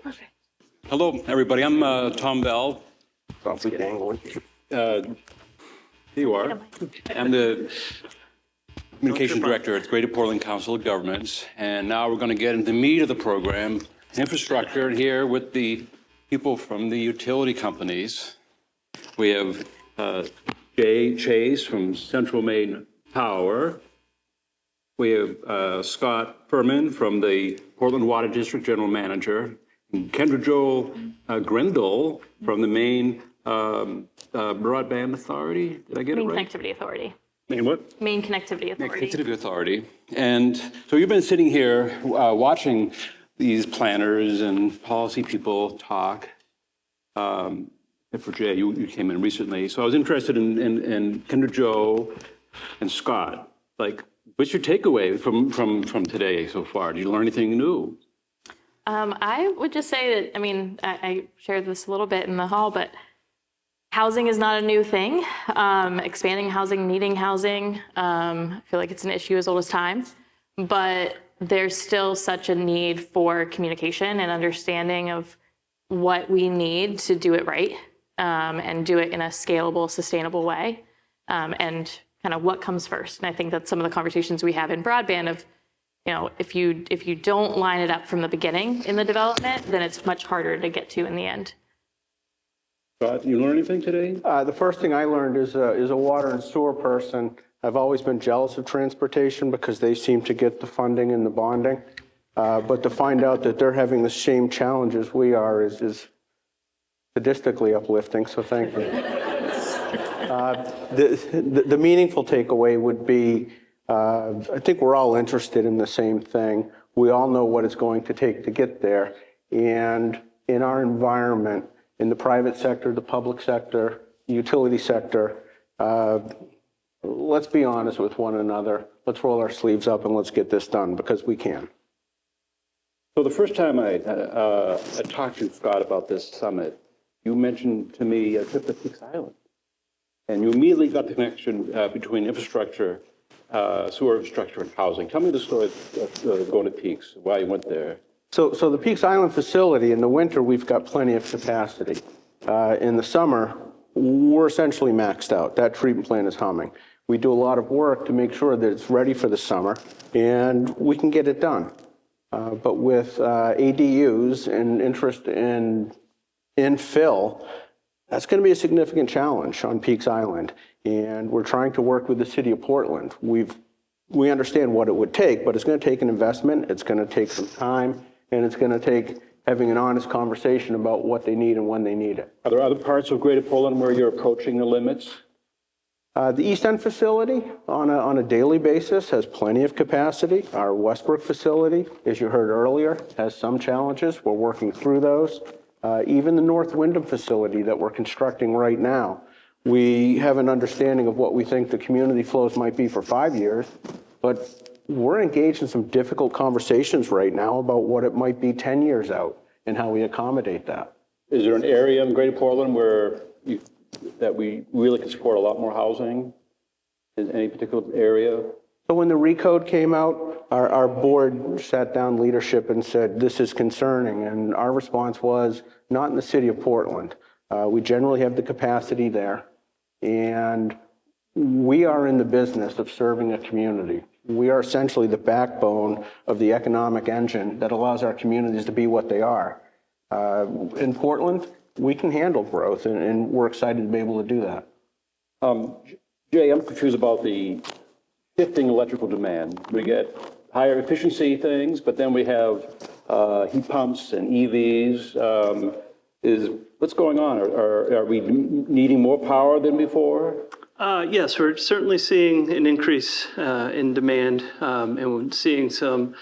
Perfect. Hello, everybody. I'm Tom Bell. Here you are. I'm the Communications Director at Greater Portland Council of Governments. And now we're going to get into the meat of the program, infrastructure, and here with the people from the utility companies. We have Chace from Central Maine Power. We have Scott Firmin from the Portland Water District General Manager. And Kendra Grindle from the Maine Broadband Authority. Did I get it right? Maine Connectivity Authority. Maine what? Maine Connectivity Authority. Connectivity Authority. And so you've been sitting here watching these planners and policy people talk. For Jay, you came in recently. So I was interested in Kendra and Scott. Like, what's your takeaway from today so far? Did you learn anything new? I would just say that, I mean, I shared this a little bit in the hall, but housing is not a new thing. Expanding housing, needing housing, I feel like it's an issue as old as time, but there's still such a need for communication and understanding of what we need to do it right, and do it in a scalable, sustainable way, and kind of what comes first. And I think that's some of the conversations we have in broadband of, you know, if you don't line it up from the beginning in the development, then it's much harder to get to in the end. Scott, you learn anything today? The first thing I learned is a water and sewer person. I've always been jealous of transportation because they seem to get the funding and the bonding. But to find out that they're having the same challenges we are is sadistically uplifting, so thank you. The meaningful takeaway would be, I think we're all interested in the same thing. We all know what it's going to take to get there. And in our environment, in the private sector, the public sector, the utility sector, let's be honest with one another. Let's roll our sleeves up and let's get this done because we can. So the first time I talked to Scott about this summit, you mentioned to me a trip to Peaks Island. And you immediately got the connection between infrastructure, sewer infrastructure, and housing. Tell me the story of going to Peaks, why you went there. So the Peaks Island facility, in the winter, we've got plenty of capacity. In the summer, we're essentially maxed out. That treatment plant is humming. We do a lot of work to make sure that it's ready for the summer, and we can get it done. But with ADUs and interest in infill, that's going to be a significant challenge on Peaks Island. And we're trying to work with the city of Portland. We understand what it would take, but it's going to take an investment, it's going to take some time, and it's going to take having an honest conversation about what they need and when they need it. Are there other parts of Greater Portland where you're approaching the limits? The East End facility on a daily basis has plenty of capacity. Our Westbrook facility, as you heard earlier, has some challenges. We're working through those. Even the North Wyndham facility that we're constructing right now, we have an understanding of what we think the community flows might be for 5 years, but we're engaged in some difficult conversations right now about what it might be 10 years out and how we accommodate that. Is there an area in Greater Portland where that we really can support a lot more housing in any particular area? So when the recode came out, our board sat down leadership and said, this is concerning. And our response was, not in the city of Portland. We generally have the capacity there. And we are in the business of serving a community. We are essentially the backbone of the economic engine that allows our communities to be what they are. In Portland, we can handle growth, and we're excited to be able to do that. Jay, I'm confused about the shifting electrical demand. We get higher efficiency things, but then we have heat pumps and EVs. What's going on? Are we needing more power than before? Yes, we're certainly seeing an increase in demand, and we're seeing some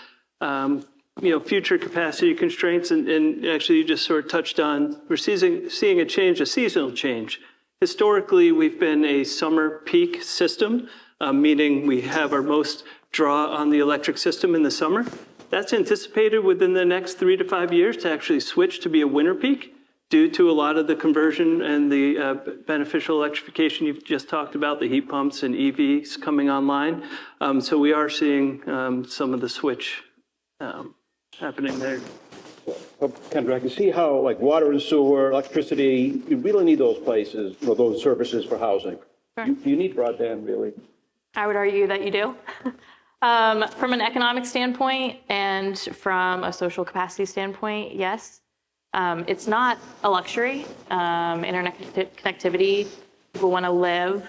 future capacity constraints. And actually, you just sort of touched on, we're seeing a change, a seasonal change. Historically, we've been a summer peak system, meaning we have our most draw on the electric system in the summer. That's anticipated within the next 3 to 5 years to actually switch to be a winter peak due to a lot of the conversion and the beneficial electrification you've just talked about, the heat pumps and EVs coming online. So we are seeing some of the switch happening there. Kendra, I can see how like water and sewer, electricity, you really need those places, those services for housing. Sure. Do you need broadband really? I would argue that you do. From an economic standpoint and from a social capacity standpoint, yes. It's not a luxury. Internet connectivity, people want to live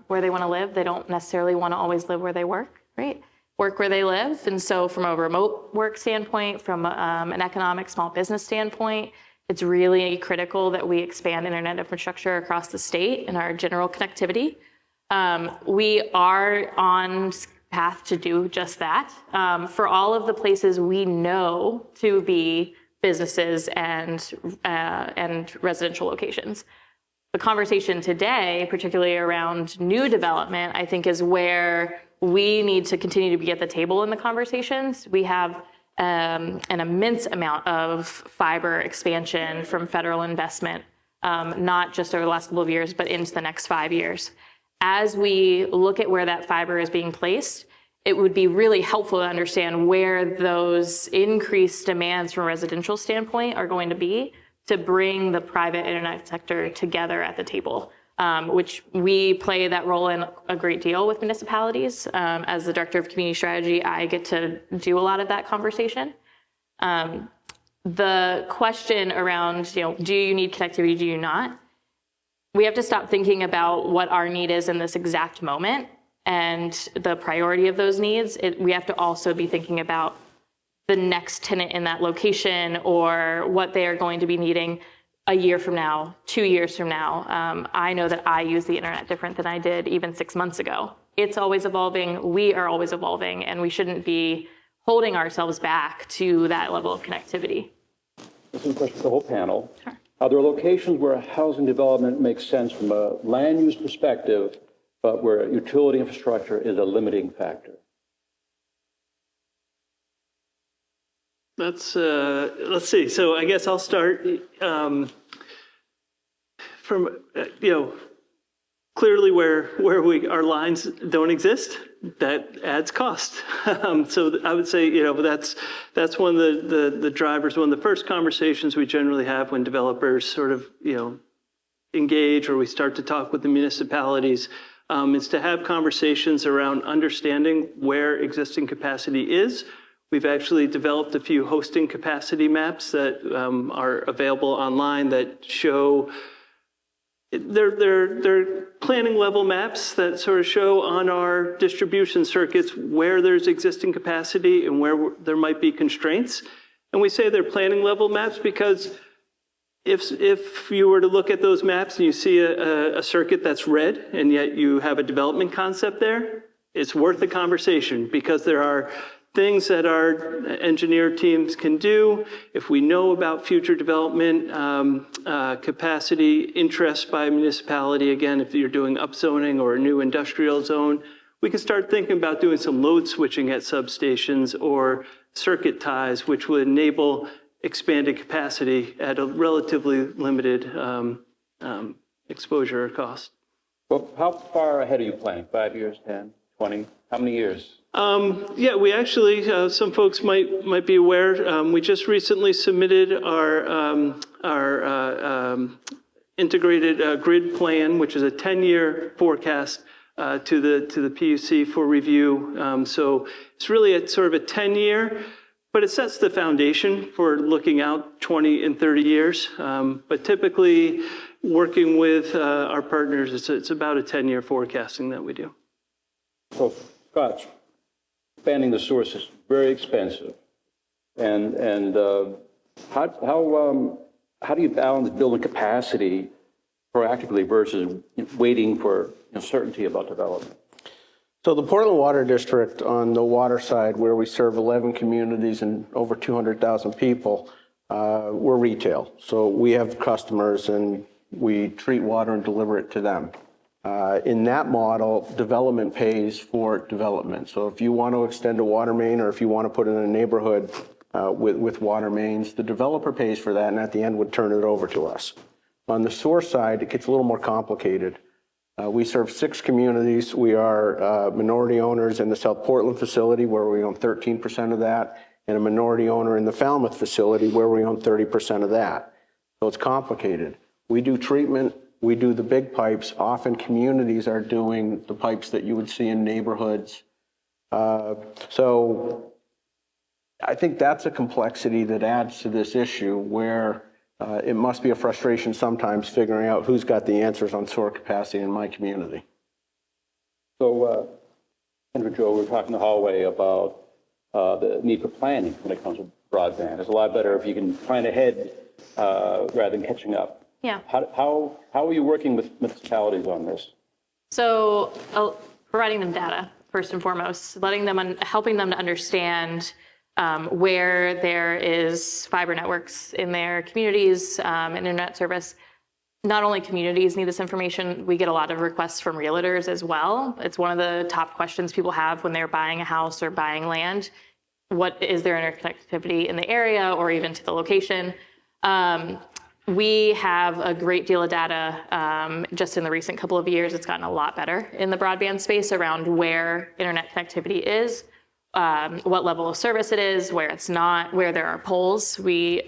where they want to live. They don't necessarily want to always live where they work, right? Work where they live. And so from a remote work standpoint, from an economic small business standpoint, it's really critical that we expand internet infrastructure across the state and our general connectivity. We are on path to do just that for all of the places we know to be businesses and residential locations. The conversation today, particularly around new development, I think is where we need to continue to be at the table in the conversations. We have an immense amount of fiber expansion from federal investment, not just over the last couple of years, but into the next 5 years. As we look at where that fiber is being placed, it would be really helpful to understand where those increased demands from a residential standpoint are going to be to bring the private internet sector together at the table, which we play that role in a great deal with municipalities. As the director of community strategy, I get to do a lot of that conversation. The question around, do you need connectivity, do you not? We have to stop thinking about what our need is in this exact moment and the priority of those needs. We have to also be thinking about the next tenant in that location or what they are going to be needing a year from now, 2 years from now. I know that I use the internet different than I did even 6 months ago. It's always evolving. We are always evolving, and we shouldn't be holding ourselves back to that level of connectivity. This is a question for the whole panel. Sure. Are there locations where housing development makes sense from a land use perspective, but where utility infrastructure is a limiting factor? Let's see. So I guess I'll start from, clearly where our lines don't exist, that adds cost. So I would say, that's one of the drivers, one of the first conversations we generally have when developers sort of, engage or we start to talk with the municipalities, is to have conversations around understanding where existing capacity is. We've actually developed a few hosting capacity maps that are available online that show, they're planning level maps that sort of show on our distribution circuits where there's existing capacity and where there might be constraints. And we say they're planning level maps because if you were to look at those maps and you see a circuit that's red and yet you have a development concept there, it's worth the conversation because there are things that our engineer teams can do. If we know about future development, capacity, interest by municipality, again, if you're doing upzoning or a new industrial zone, we can start thinking about doing some load switching at substations or circuit ties, which would enable expanded capacity at a relatively limited exposure or cost. Well, how far ahead are you planning? 5 years, 10, 20? How many years? Yeah, we actually, some folks might be aware, we just recently submitted our integrated grid plan, which is a 10-year forecast to the PUC for review. So it's really sort of a 10-year, but it sets the foundation for looking out 20 and 30 years. But typically, working with our partners, it's about a 10-year forecasting that we do. So, Scott, expanding the source is very expensive. And how do you balance building capacity proactively versus waiting for certainty about development? So the Portland Water District on the water side, where we serve 11 communities and over 200,000 people, we're retail. So we have customers and we treat water and deliver it to them. In that model, development pays for development. So if you want to extend a water main or if you want to put in a neighborhood with water mains, the developer pays for that and at the end would turn it over to us. On the source side, it gets a little more complicated. We serve 6 communities. We are minority owners in the South Portland facility where we own 13% of that, and a minority owner in the Falmouth facility where we own 30% of that. So it's complicated. We do treatment, we do the big pipes. Often communities are doing the pipes that you would see in neighborhoods. So I think that's a complexity that adds to this issue where it must be a frustration sometimes figuring out who's got the answers on sewer capacity in my community. So, Kendra, Joe, we were talking in the hallway about the need for planning when it comes to broadband. It's a lot better if you can plan ahead rather than catching up. Yeah. How are you working with municipalities on this? So providing them data, first and foremost, helping them to understand where there is fiber networks in their communities, internet service. Not only communities need this information, we get a lot of requests from realtors as well. It's one of the top questions people have when they're buying a house or buying land. What is there interconnectivity in the area or even to the location? We have a great deal of data. Just in the recent couple of years, it's gotten a lot better in the broadband space around where internet connectivity is, what level of service it is, where it's not, where there are poles. We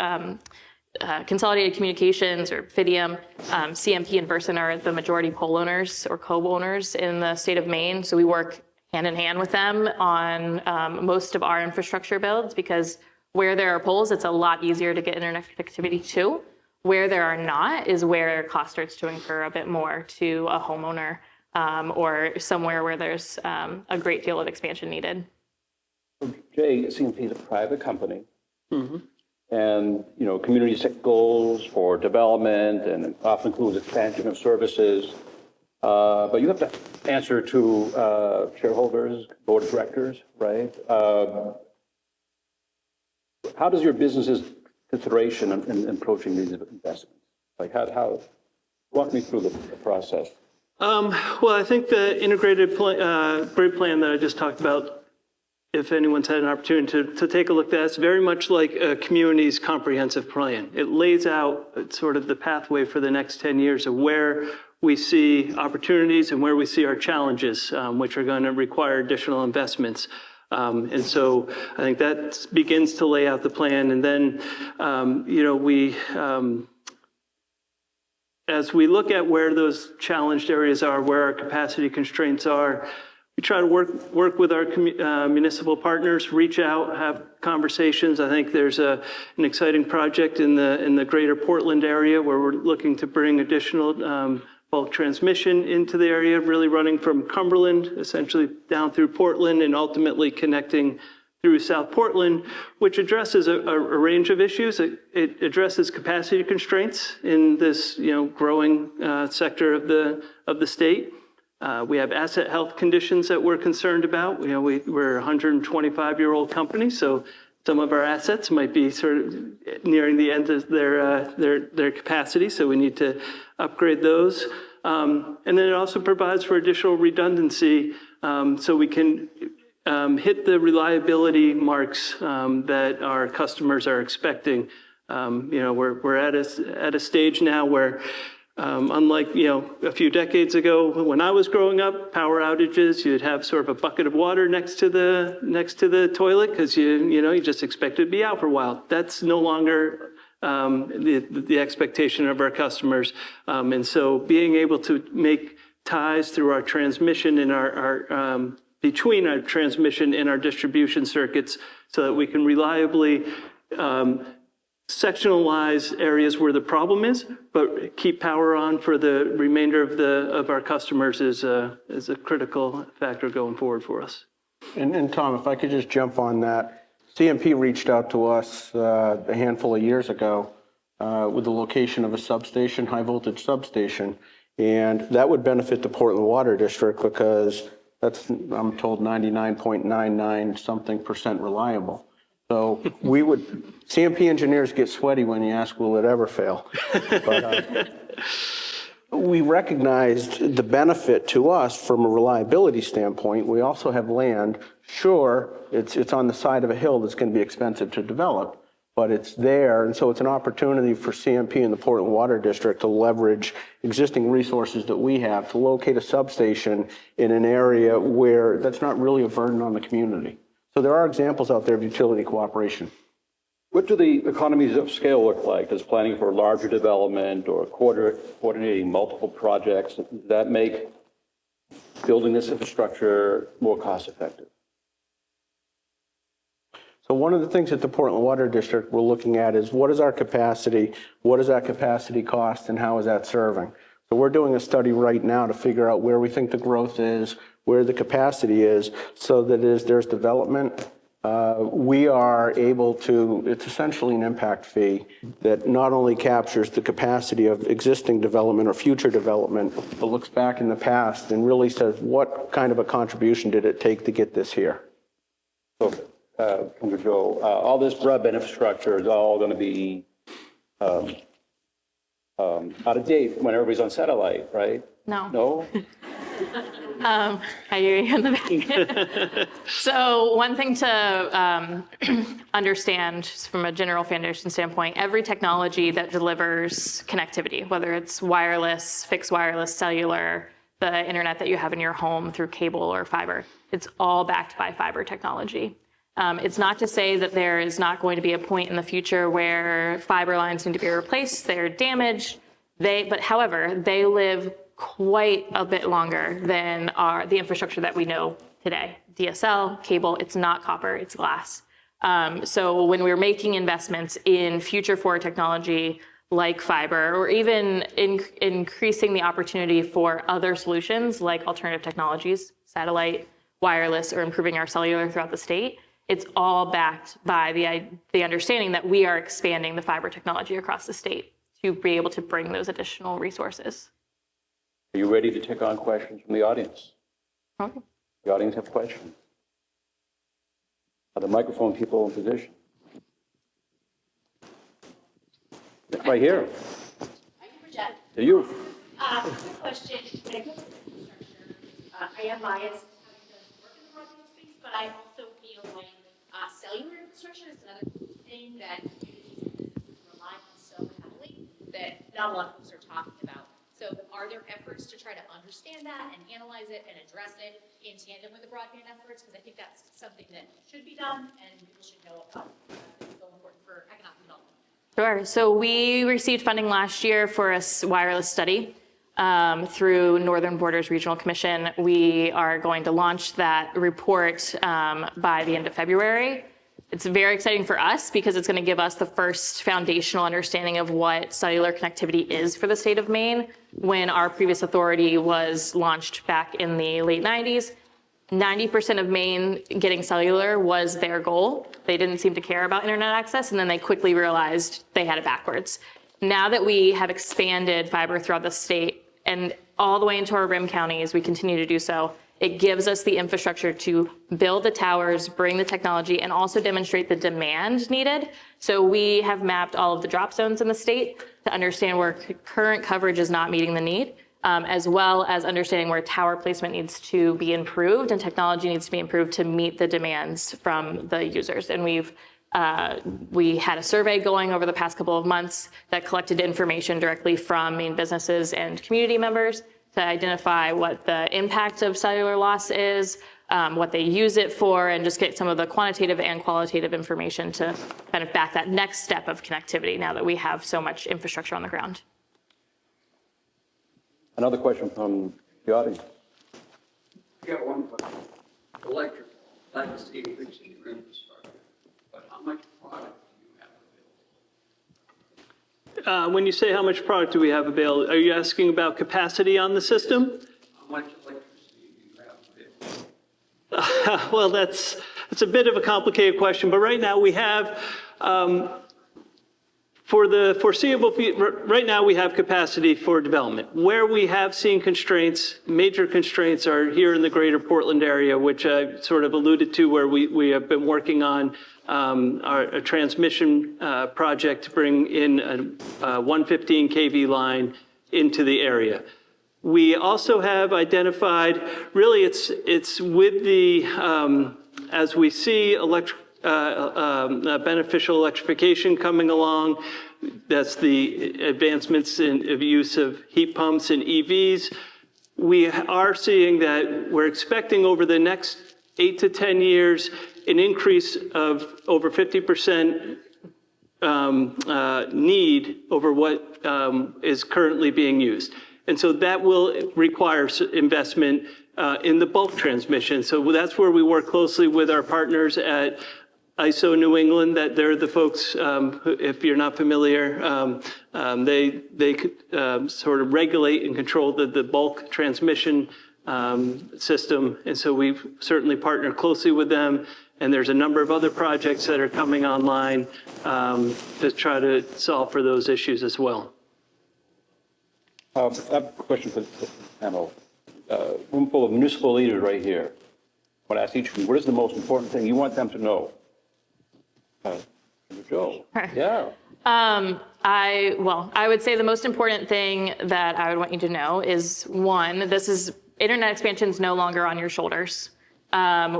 Consolidated Communications, or Fidium, CMP and Versant are the majority pole owners or co-owners in the state of Maine. So we work hand in hand with them on most of our infrastructure builds, because where there are poles, it's a lot easier to get internet connectivity to. Where there are not is where cost starts to incur a bit more to a homeowner or somewhere where there's a great deal of expansion needed. Jay, CMP is a private company. Mm-hmm. And, you know, community set goals for development and often includes expansion of services. But you have to answer to shareholders, board of directors, right? How does your business's consideration in approaching these investments? Like how walk me through the process. Well, I think the integrated grid plan that I just talked about, if anyone's had an opportunity to take a look at that, it's very much like a community's comprehensive plan. It lays out sort of the pathway for the next 10 years of where we see opportunities and where we see our challenges, which are going to require additional investments. And so I think that begins to lay out the plan. And then, you know, as we look at where those challenged areas are, where our capacity constraints are, we try to work with our municipal partners, reach out, have conversations. I think there's an exciting project in the greater Portland area where we're looking to bring additional bulk transmission into the area, really running from Cumberland, essentially down through Portland and ultimately connecting through South Portland, which addresses a range of issues. It addresses capacity constraints in this, you know, growing sector of the state. We have asset health conditions that we're concerned about. You know, we're a 125-year-old company, so some of our assets might be sort of nearing the end of their capacity, so we need to upgrade those. And then it also provides for additional redundancy, so we can hit the reliability marks that our customers are expecting. You know, we're at a stage now where, unlike, you know, a few decades ago when I was growing up, power outages, you'd have sort of a bucket of water next to the toilet because you just expect it to be out for a while. That's no longer the expectation of our customers, and so being able to make ties through our transmission and our between our transmission and our distribution circuits, so that we can reliably sectionalize areas where the problem is, but keep power on for the remainder of our customers is a critical factor going forward for us. And Tom, if I could just jump on that, CMP reached out to us a handful of years ago with the location of a substation, high voltage substation, and that would benefit the Portland Water District because that's, I'm told, 99.99 something % reliable. So CMP engineers get sweaty when you ask, will it ever fail? But we recognized the benefit to us from a reliability standpoint. We also have land. Sure, it's on the side of a hill that's going to be expensive to develop, but it's there. And so it's an opportunity for CMP and the Portland Water District to leverage existing resources that we have to locate a substation in an area where that's not really a burden on the community. So there are examples out there of utility cooperation. What do the economies of scale look like? Does planning for larger development or coordinating multiple projects, does that make building this infrastructure more cost effective? So one of the things that the Portland Water District we're looking at is what is our capacity, what does that capacity cost, and how is that serving? So we're doing a study right now to figure out where we think the growth is, where the capacity is, so that as there's development, we are able to, it's essentially an impact fee that not only captures the capacity of existing development or future development, but looks back in the past and really says what kind of a contribution did it take to get this here. So, Kendra, Joe, all this broadband infrastructure is all going to be out of date when everybody's on satellite, right? No. No? I hear you in the back. So one thing to understand from a general foundation standpoint, every technology that delivers connectivity, whether it's wireless, fixed wireless, cellular, the internet that you have in your home through cable or fiber, it's all backed by fiber technology. It's not to say that there is not going to be a point in the future where fiber lines need to be replaced, they're damaged, but however, they live quite a bit longer than the infrastructure that we know today. DSL, cable, it's not copper, it's glass. So when we're making investments in future forward technology like fiber, or even increasing the opportunity for other solutions like alternative technologies, satellite, wireless, or improving our cellular throughout the state, it's all backed by the understanding that we are expanding the fiber technology across the state to be able to bring those additional resources. Are you ready to take on questions from the audience? Okay. The audience have questions? Are the microphone people in position? Right here. I can project. To you. Quick question. When I go to infrastructure, I am biased having done work in the broadband space, but I also feel like cellular infrastructure is another thing that communities rely on so heavily that not a lot of folks are talking about. So are there efforts to try to understand that and analyze it and address it in tandem with the broadband efforts? Because I think that's something that should be done and people should know about. It's so important for economic development. Sure. So we received funding last year for a wireless study through Northern Borders Regional Commission. We are going to launch that report by the end of February. It's very exciting for us because it's going to give us the first foundational understanding of what cellular connectivity is for the state of Maine. When our previous authority was launched back in the late 90s, 90% of Maine getting cellular was their goal. They didn't seem to care about internet access, and then they quickly realized they had it backwards. Now that we have expanded fiber throughout the state and all the way into our rim counties, we continue to do so. It gives us the infrastructure to build the towers, bring the technology, and also demonstrate the demand needed. So we have mapped all of the drop zones in the state to understand where current coverage is not meeting the need, as well as understanding where tower placement needs to be improved and technology needs to be improved to meet the demands from the users. And we had a survey going over the past couple of months that collected information directly from Maine businesses and community members to identify what the impact of cellular loss is, what they use it for, and just get some of the quantitative and qualitative information to kind of back that next step of connectivity now that we have so much infrastructure on the ground. Another question from the audience. I got one question. Electric, I'd like to see fixing your infrastructure, but how much product do you have available? When you say how much product do we have available, are you asking about capacity on the system? How much electricity do you have available? Well, that's a bit of a complicated question, but right now we have, for the foreseeable future, right now we have capacity for development. Where we have seen constraints, major constraints are here in the greater Portland area, which I sort of alluded to, where we have been working on a transmission project to bring in a 115 kV line into the area. We also have identified, really it's with the, as we see beneficial electrification coming along, that's the advancements in use of heat pumps and EVs. We are seeing that we're expecting over the next 8 to 10 years an increase of over 50% need over what is currently being used. And so that will require investment in the bulk transmission. So that's where we work closely with our partners at ISO New England, that they're the folks, who, if you're not familiar, they could sort of regulate and control the bulk transmission system. And so we've certainly partnered closely with them. And there's a number of other projects that are coming online to try to solve for those issues as well. I have a question for the panel. Room full of municipal leaders right here. I want to ask each of you, what is the most important thing you want them to know? Joe. Yeah. I would say the most important thing that I would want you to know is, one, internet expansion is no longer on your shoulders.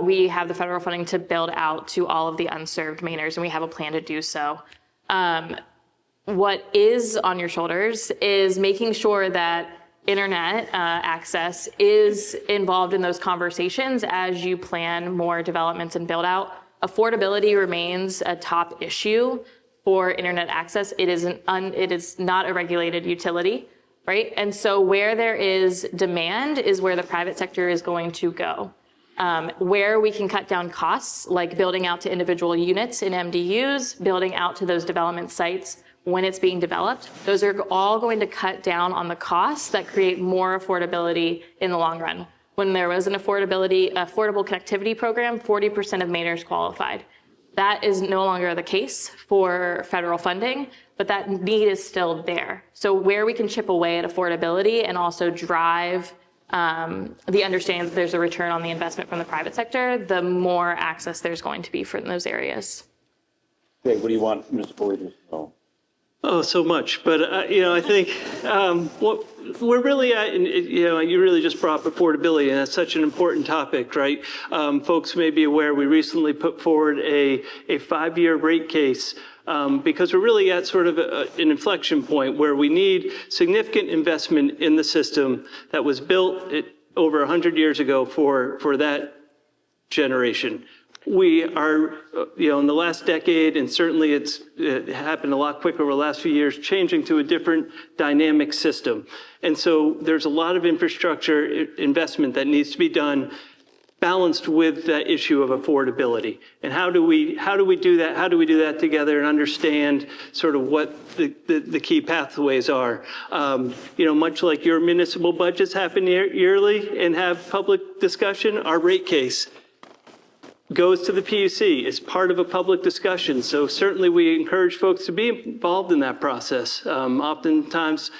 We have the federal funding to build out to all of the unserved Mainers, and we have a plan to do so. What is on your shoulders is making sure that internet access is involved in those conversations as you plan more developments and build out. Affordability remains a top issue for internet access. It is not a regulated utility, right? And so where there is demand is where the private sector is going to go. Where we can cut down costs, like building out to individual units in MDUs, building out to those development sites when it's being developed, those are all going to cut down on the costs that create more affordability in the long run. When there was an affordable connectivity program, 40% of Mainers qualified. That is no longer the case for federal funding, but that need is still there. So where we can chip away at affordability and also drive the understanding that there's a return on the investment from the private sector, the more access there's going to be for those areas. Okay, what do you want municipal leaders to know? Oh, so much. But, I think what we're really at, and, you really just brought up affordability, and that's such an important topic, right? Folks may be aware we recently put forward a 5-year rate case because we're really at sort of an inflection point where we need significant investment in the system that was built over 100 years ago for that generation. We are, in the last decade, and certainly it happened a lot quicker over the last few years, changing to a different dynamic system. And so there's a lot of infrastructure investment that needs to be done, balanced with that issue of affordability. And how do we do that? How do we do that together and understand sort of what the key pathways are? Much like your municipal budgets happen yearly and have public discussion, our rate case goes to the PUC as part of a public discussion. So certainly we encourage folks to be involved in that process. Oftentimes,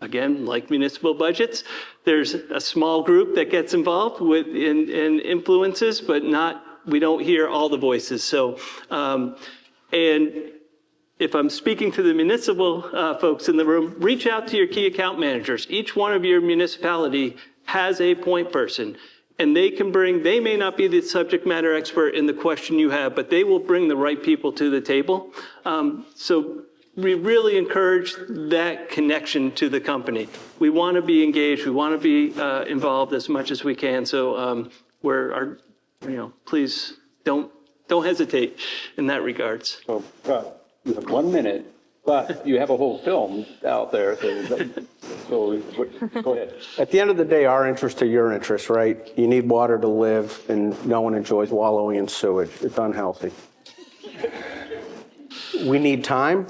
again, like municipal budgets, there's a small group that gets involved in influences, but we don't hear all the voices. So, and if I'm speaking to the municipal folks in the room, reach out to your key account managers. Each one of your municipality has a point person. And they may not be the subject matter expert in the question you have, but they will bring the right people to the table. So we really encourage that connection to the company. We want to be engaged. We want to be involved as much as we can. So please don't hesitate in that regards. So you have 1 minute, but you have a whole film out there. So go ahead. At the end of the day, our interests are your interests, right? You need water to live, and no one enjoys wallowing in sewage. It's unhealthy. We need time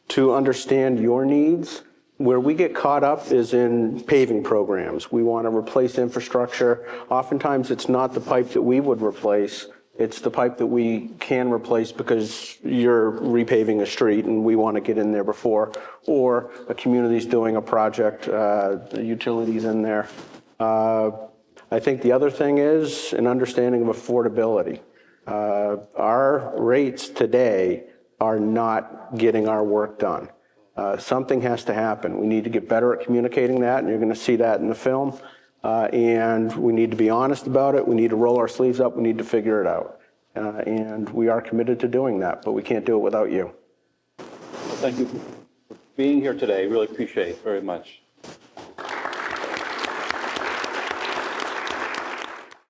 to understand your needs. Where we get caught up is in paving programs. We want to replace infrastructure. Oftentimes, it's not the pipe that we would replace. It's the pipe that we can replace because you're repaving a street and we want to get in there before, or a community's doing a project, the utilities in there. I think the other thing is an understanding of affordability. Our rates today are not getting our work done. Something has to happen. We need to get better at communicating that, and you're going to see that in the film. And we need to be honest about it. We need to roll our sleeves up. We need to figure it out. And we are committed to doing that, but we can't do it without you. Thank you for being here today. Really appreciate it very much.